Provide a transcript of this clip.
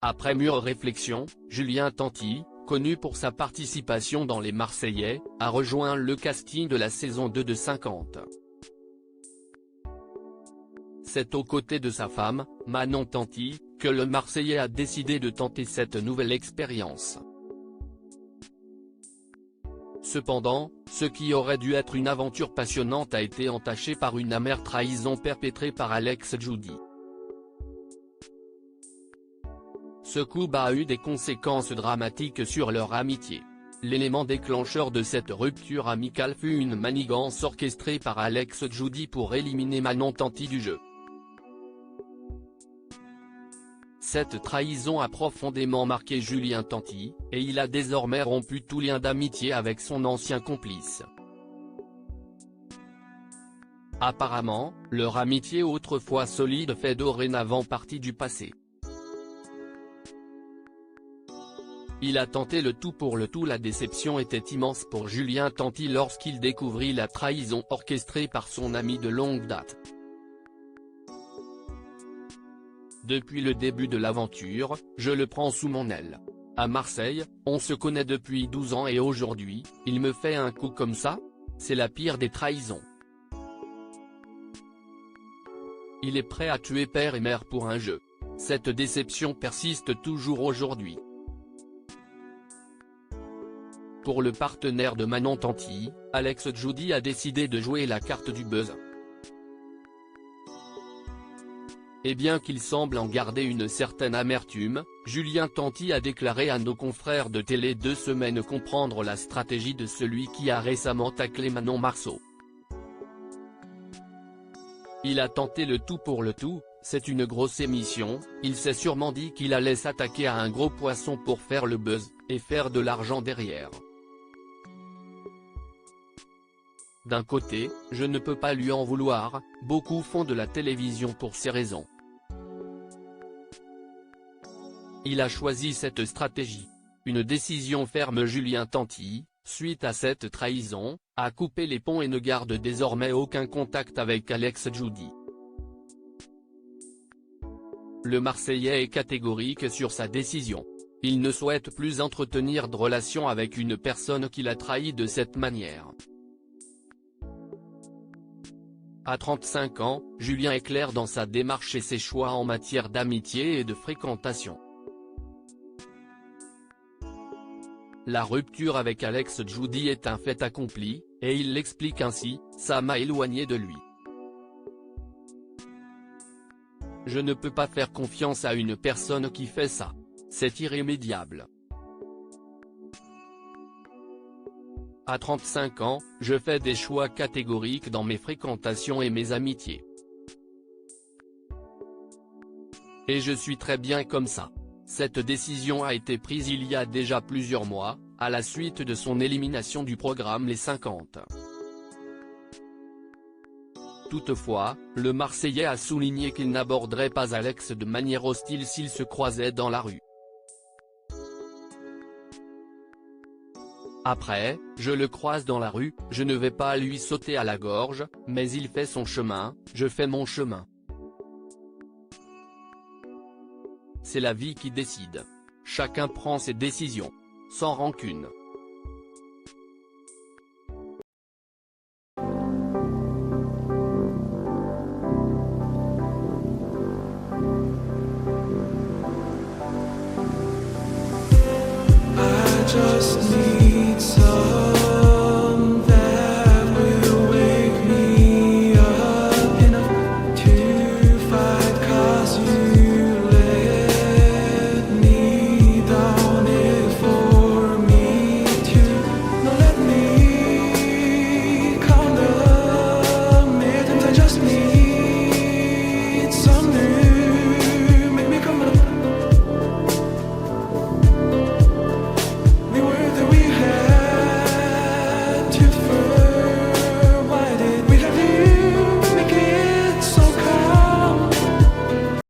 Après mûre réflexion, Julien Tanti, connu pour sa participation dans Les Marseillais, a rejoint le casting de la saison 2 de 50. C'est aux côtés de sa femme, Manon Tanti, que le Marseillais a décidé de tenter cette nouvelle expérience. Cependant, ce qui aurait dû être une aventure passionnante a été entaché par une amère trahison perpétrée par Alex Djoudi. Ce coup bas a eu des conséquences dramatiques sur leur amitié. L'élément déclencheur de cette rupture amicale fut une manigance orchestrée par Alex Djoudi pour éliminer Manon Tanti du jeu. Cette trahison a profondément marqué Julien Tanti, et il a désormais rompu tout lien d'amitié avec son ancien complice. Apparemment, leur amitié autrefois solide fait dorénavant partie du passé. Il a tenté le tout pour le tout. La déception était immense pour Julien Tanti lorsqu'il découvrit la trahison orchestrée par son ami de longue date. Depuis le début de l'aventure, je le prends sous mon aile. À Marseille, on se connaît depuis 12 ans et aujourd'hui, il me fait un coup comme ça? C'est la pire des trahisons. Il est prêt à tuer père et mère pour un jeu. Cette déception persiste toujours aujourd'hui. Pour le partenaire de Manon Tanti, Alex Djoudi a décidé de jouer la carte du buzz. Et bien qu'il semble en garder une certaine amertume, Julien Tanti a déclaré à nos confrères de Télé 2 Semaines comprendre la stratégie de celui qui a récemment taclé Manon Marceau. Il a tenté le tout pour le tout, c'est une grosse émission, il s'est sûrement dit qu'il allait s'attaquer à un gros poisson pour faire le buzz, et faire de l'argent derrière. D'un côté, je ne peux pas lui en vouloir, beaucoup font de la télévision pour ces raisons. Il a choisi cette stratégie. Une décision ferme. Julien Tanti, suite à cette trahison, a coupé les ponts et ne garde désormais aucun contact avec Alex Djoudi. Le Marseillais est catégorique sur sa décision. Il ne souhaite plus entretenir de relation avec une personne qu'il a trahi de cette manière. À 35 ans, Julien est clair dans sa démarche et ses choix en matière d'amitié et de fréquentation. La rupture avec Alex Djoudi est un fait accompli, et il l'explique ainsi: ça m'a éloigné de lui. Je ne peux pas faire confiance à une personne qui fait ça. C'est irrémédiable. À 35 ans, je fais des choix catégoriques dans mes fréquentations et mes amitiés. Et je suis très bien comme ça. Cette décision a été prise il y a déjà plusieurs mois, à la suite de son élimination du programme Les 50. Toutefois, le Marseillais a souligné qu'il n'aborderait pas Alex de manière hostile s'il se croisait dans la rue. Après, je le croise dans la rue, je ne vais pas lui sauter à la gorge, mais il fait son chemin, je fais mon chemin. C'est la vie qui décide. Chacun prend ses décisions. Sans rancune.